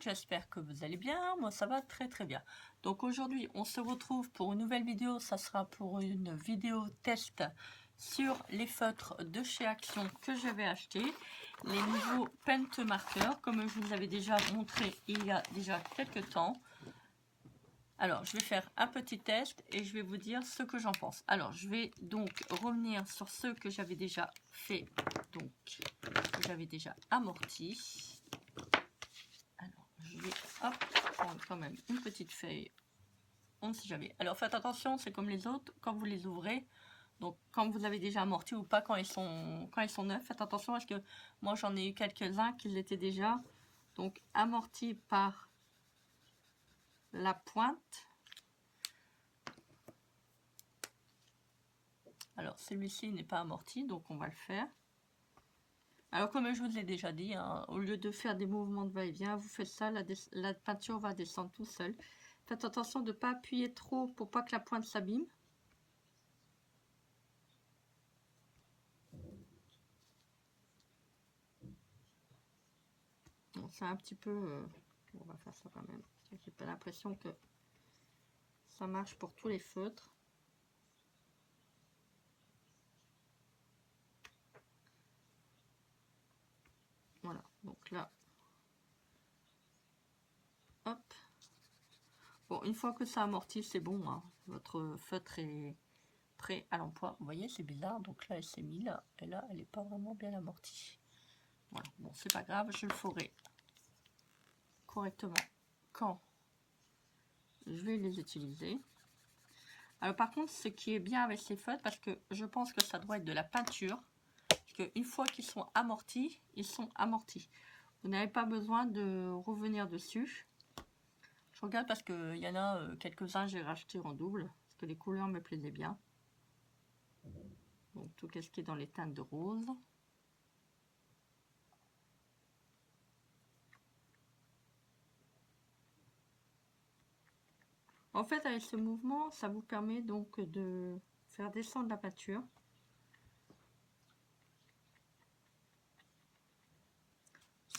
j'espère que vous allez bien, moi ça va très très bien. Donc aujourd'hui on se retrouve pour une nouvelle vidéo, ça sera pour une vidéo test sur les feutres de chez Action que j'avais acheté, les nouveaux Paint Markers, comme je vous avais déjà montré il y a déjà quelques temps. Alors je vais faire un petit test et je vais vous dire ce que j'en pense. Alors je vais donc revenir sur ceux que j'avais déjà fait, donc que j'avais déjà amorti. Je vais prendre quand même une petite feuille, on ne sait jamais. Alors faites attention, c'est comme les autres, quand vous les ouvrez, donc quand vous avez déjà amorti ou pas, quand ils sont neufs, faites attention parce que moi j'en ai eu quelques-uns qui l'étaient déjà, donc amortis par la pointe. Alors celui-ci n'est pas amorti, donc on va le faire. Alors comme je vous l'ai déjà dit, hein, au lieu de faire des mouvements de va-et-vient, vous faites ça, la peinture va descendre tout seul. Faites attention de ne pas appuyer trop pour pas que la pointe s'abîme. Bon, c'est un petit peu... on va faire ça quand même. J'ai pas l'impression que ça marche pour tous les feutres. Voilà, donc là, hop. Bon, une fois que ça amortit, c'est bon, hein. Votre feutre est prêt à l'emploi. Vous voyez, c'est bizarre, donc là, elle s'est mise là, et là, elle n'est pas vraiment bien amortie. Voilà, bon, c'est pas grave, je le ferai correctement quand je vais les utiliser. Alors par contre, ce qui est bien avec ces feutres, parce que je pense que ça doit être de la peinture, une fois qu'ils sont amortis, ils sont amortis. Vous n'avez pas besoin de revenir dessus. Je regarde parce qu'il y en a quelques-uns j'ai racheté en double, parce que les couleurs me plaisaient bien. Donc tout ce qui est dans les teintes de rose. En fait, avec ce mouvement, ça vous permet donc de faire descendre la peinture.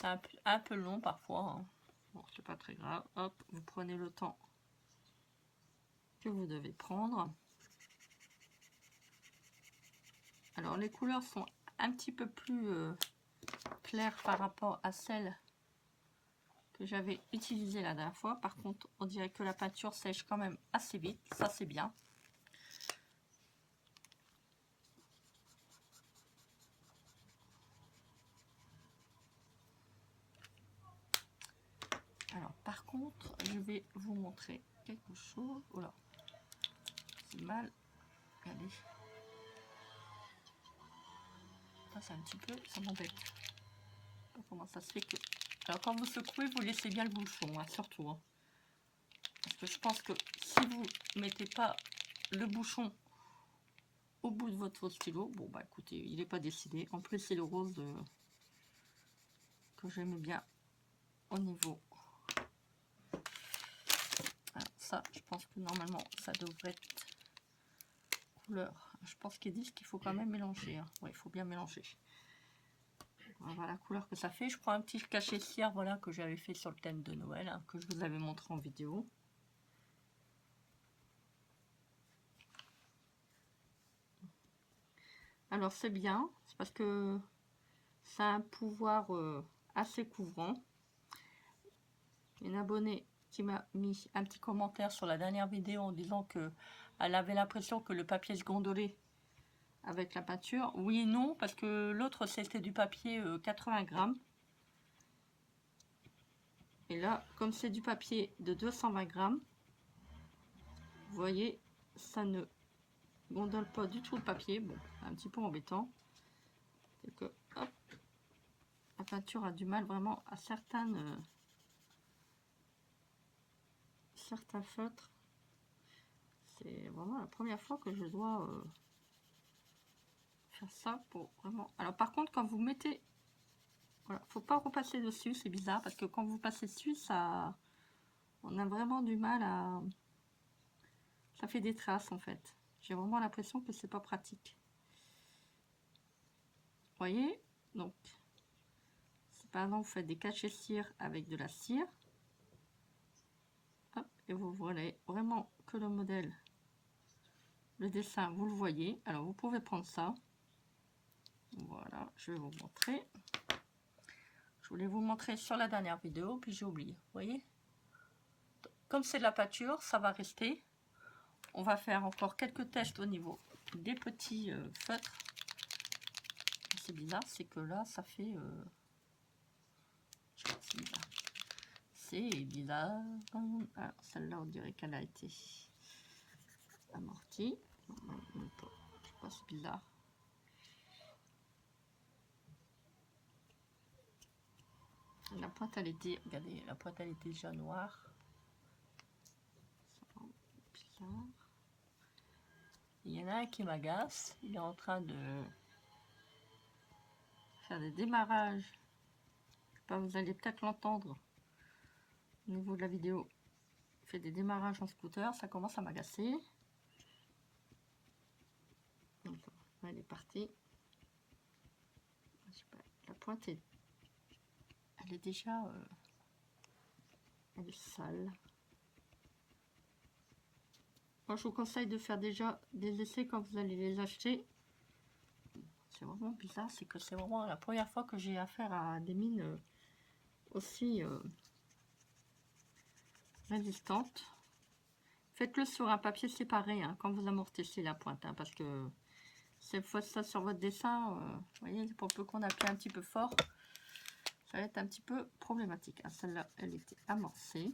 C'est un peu long parfois, hein. Bon, c'est pas très grave. Hop, vous prenez le temps que vous devez prendre. Alors les couleurs sont un petit peu plus claires par rapport à celles que j'avais utilisées la dernière fois. Par contre, on dirait que la peinture sèche quand même assez vite. Ça, c'est bien. Alors par contre, je vais vous montrer quelque chose. Oh là, c'est mal. Regardez. Ça, c'est un petit peu, ça m'embête. Comment ça se fait que... Alors quand vous secouez, vous laissez bien le bouchon, hein, surtout. Hein. Parce que je pense que si vous mettez pas le bouchon au bout de votre stylo, bon bah écoutez, il n'est pas décidé. En plus, c'est le rose que j'aime bien au niveau. Alors, ça, je pense que normalement, ça devrait être couleur. Je pense qu'ils disent qu'il faut quand même mélanger. Hein. Oui, il faut bien mélanger. Voilà la couleur que ça fait. Je prends un petit cachet cire, voilà, que j'avais fait sur le thème de Noël, hein, que je vous avais montré en vidéo. Alors c'est bien, c'est parce que ça a un pouvoir assez couvrant. Une abonnée qui m'a mis un petit commentaire sur la dernière vidéo en disant que elle avait l'impression que le papier se gondolait avec la peinture. Oui et non, parce que l'autre c'était du papier 80 grammes. Et là, comme c'est du papier de 220 grammes, vous voyez, ça ne gondole pas du tout le papier. Bon, un petit peu embêtant. C'est que, hop, la peinture a du mal vraiment à certains feutres. C'est vraiment la première fois que je dois faire ça pour vraiment... Alors par contre, quand vous mettez... Voilà, faut pas repasser dessus, c'est bizarre, parce que quand vous passez dessus, ça... On a vraiment du mal à... Ça fait des traces en fait. J'ai vraiment l'impression que c'est pas pratique. Vous voyez? Donc, si par exemple vous faites des cachets cire avec de la cire, et vous voyez vraiment que le modèle, le dessin, vous le voyez. Alors vous pouvez prendre ça. Voilà, je vais vous montrer. Je voulais vous montrer sur la dernière vidéo, puis j'ai oublié. Vous voyez? Comme c'est de la pâture, ça va rester. On va faire encore quelques tests au niveau des petits feutres. C'est bizarre, c'est que là, ça fait... c'est bizarre. C'est bizarre. Alors, celle-là, on dirait qu'elle a été amortie. Je sais pas, c'est bizarre. La pointe, elle était... Regardez, la pointe, elle était déjà noire. Bizarre. Il y en a un qui m'agace. Il est en train de faire des démarrages. Je sais pas, vous allez peut-être l'entendre au niveau de la vidéo. Il fait des démarrages en scooter. Ça commence à m'agacer. Elle est partie. Je sais pas, la pointe est... Elle est déjà... elle est sale. Moi, je vous conseille de faire déjà des essais quand vous allez les acheter. C'est vraiment bizarre, c'est que c'est vraiment la première fois que j'ai affaire à des mines aussi résistantes. Faites-le sur un papier séparé hein, quand vous amortissez la pointe, hein, parce que si vous faites ça sur votre dessin, vous voyez, pour peu qu'on appuie un petit peu fort, ça va être un petit peu problématique. Hein. Celle-là, elle était amorcée.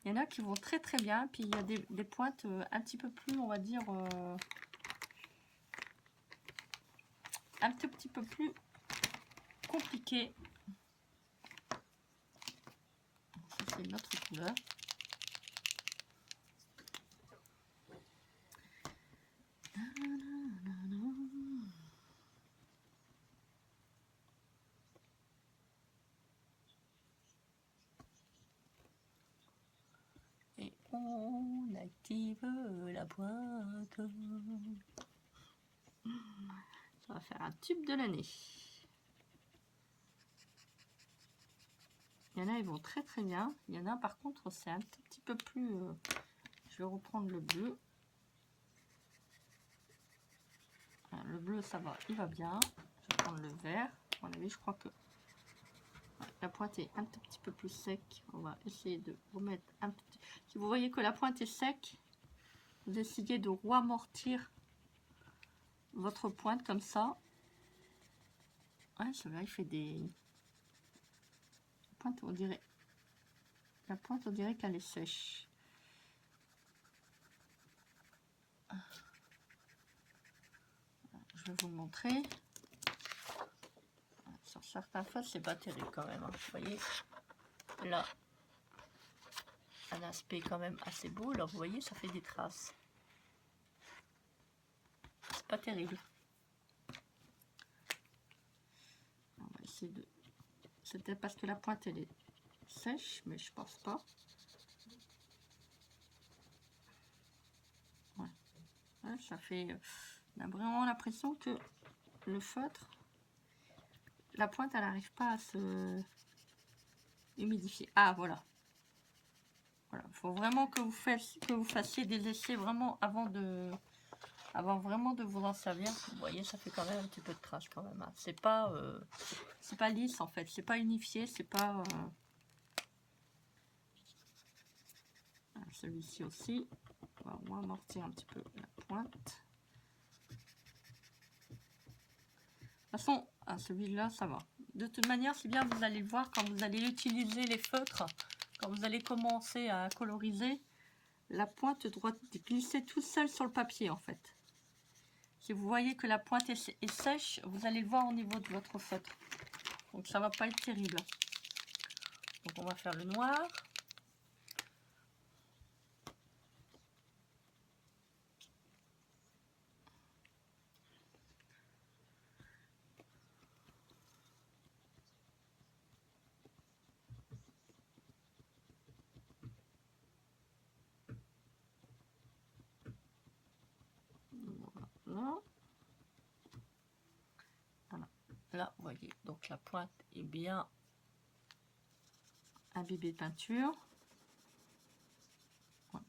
Il y en a qui vont très très bien, puis il y a des pointes un petit peu plus, on va dire, un tout petit peu plus compliquées. Ça c'est une autre couleur. Et on active la pointe. Ça va faire un tube de l'année. Il y en a, ils vont très très bien. Il y en a, par contre, c'est un tout petit peu plus... je vais reprendre le bleu. Alors, le bleu, ça va, il va bien. Je vais prendre le vert. À mon avis, je crois que la pointe est un tout petit peu plus sec. On va essayer de remettre un petit... Si vous voyez que la pointe est sec, vous essayez de re-amortir votre pointe comme ça. Ouais, celui-là, il fait des... on dirait... La pointe, on dirait qu'elle est sèche. Je vais vous le montrer. Sur certains fois, c'est pas terrible quand même. Hein. Vous voyez, là, un aspect quand même assez beau. Là, vous voyez, ça fait des traces. C'est pas terrible. On va essayer de... C'est peut-être parce que la pointe, elle est sèche, mais je pense pas. Ouais. Ouais, ça fait... On a vraiment l'impression que le feutre, la pointe, elle n'arrive pas à se humidifier. Ah, voilà. Voilà. Il faut vraiment que vous fassiez des essais vraiment avant vraiment de vous en servir. Vous voyez, ça fait quand même un petit peu de traces quand même. Hein. C'est pas lisse en fait. C'est pas unifié. C'est pas... Celui-ci aussi. On va moins amortir un petit peu la pointe. De toute façon, celui-là, ça va. De toute manière, c'est bien, vous allez le voir quand vous allez utiliser les feutres, quand vous allez commencer à coloriser, la pointe doit glisser tout seul sur le papier, en fait. Si vous voyez que la pointe est sèche, vous allez le voir au niveau de votre feutre. Donc, ça va pas être terrible. Donc, on va faire le noir. Voilà. Voilà. Là, vous voyez, donc la pointe est bien imbibée de peinture.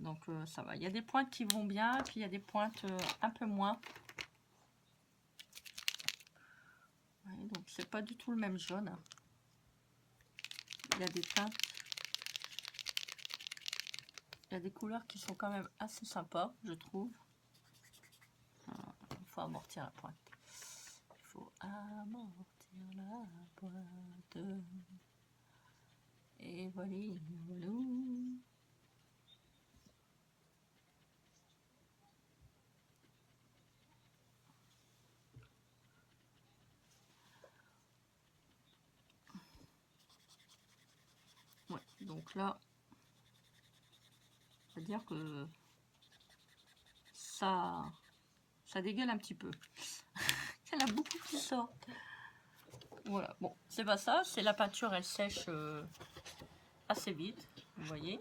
Donc ça va. Il y a des pointes qui vont bien, puis il y a des pointes un peu moins. Ouais, donc c'est pas du tout le même jaune. Il y a des teintes. Il y a des couleurs qui sont quand même assez sympas, je trouve. Il faut amortir la pointe. Il faut amortir la pointe. Et voilà, voilà. Ouais, donc là, on va dire que ça dégueule un petit peu. Il y en a beaucoup qui sortent. Voilà, bon, c'est pas ça, c'est la peinture, elle sèche assez vite, vous voyez.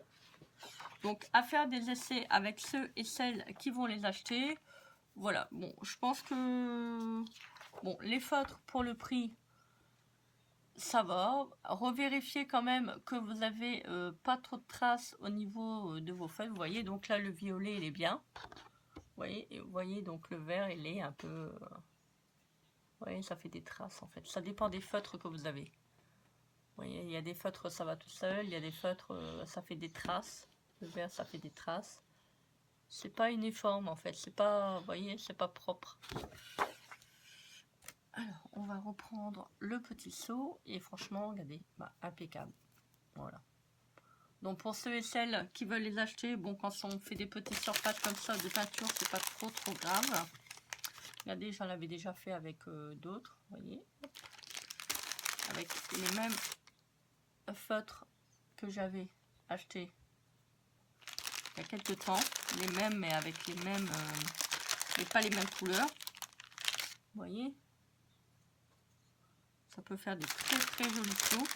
Donc, à faire des essais avec ceux et celles qui vont les acheter. Voilà, bon, je pense que bon, les feutres pour le prix, ça va. Revérifiez quand même que vous avez pas trop de traces au niveau de vos feuilles. Vous voyez, donc là, le violet, il est bien. Vous voyez, donc le vert, il est un peu... vous voyez, ça fait des traces, en fait. Ça dépend des feutres que vous avez. Vous voyez, il y a des feutres, ça va tout seul. Il y a des feutres, ça fait des traces. Le vert, ça fait des traces. C'est pas uniforme, en fait. C'est pas, vous voyez, c'est pas propre. Alors, on va reprendre le petit seau. Et franchement, regardez, bah, impeccable. Voilà. Donc, pour ceux et celles qui veulent les acheter, bon, quand on fait des petites surfaces comme ça de peinture, c'est pas trop grave. Regardez, j'en avais déjà fait avec d'autres, vous voyez. Avec les mêmes feutres que j'avais acheté il y a quelques temps. Les mêmes, mais avec les mêmes... mais pas les mêmes couleurs. Vous voyez. Ça peut faire des très jolis sauts.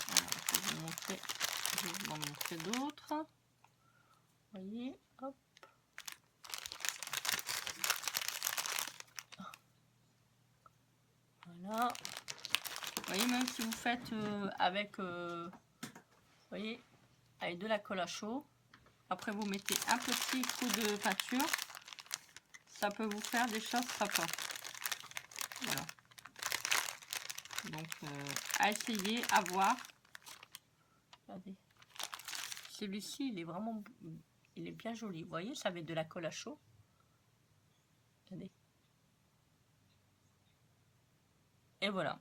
Voilà, je vais vous en montrer d'autres. Vous voyez, hop. Voilà. Vous voyez, même si vous faites avec, vous voyez, avec de la colle à chaud, après vous mettez un petit coup de peinture, ça peut vous faire des choses sympas. Voilà. Donc, à essayer, à voir. Regardez. Celui-ci, il est vraiment, il est bien joli. Vous voyez, ça met de la colle à chaud. Regardez. Et voilà.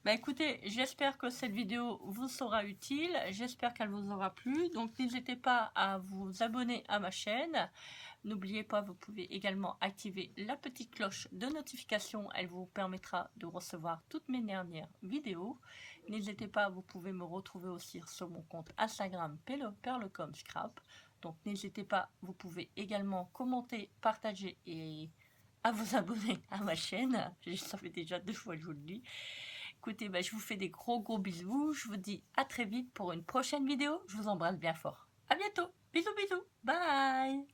Bah écoutez, j'espère que cette vidéo vous sera utile, j'espère qu'elle vous aura plu, donc n'hésitez pas à vous abonner à ma chaîne, n'oubliez pas, vous pouvez également activer la petite cloche de notification, elle vous permettra de recevoir toutes mes dernières vidéos, n'hésitez pas, vous pouvez me retrouver aussi sur mon compte Instagram perlecomscrap, donc n'hésitez pas, vous pouvez également commenter, partager et à vous abonner à ma chaîne, ça fait déjà 2 fois que je vous le dis. Écoutez, bah, je vous fais des gros bisous. Je vous dis à très vite pour une prochaine vidéo. Je vous embrasse bien fort. À bientôt. Bisous. Bye.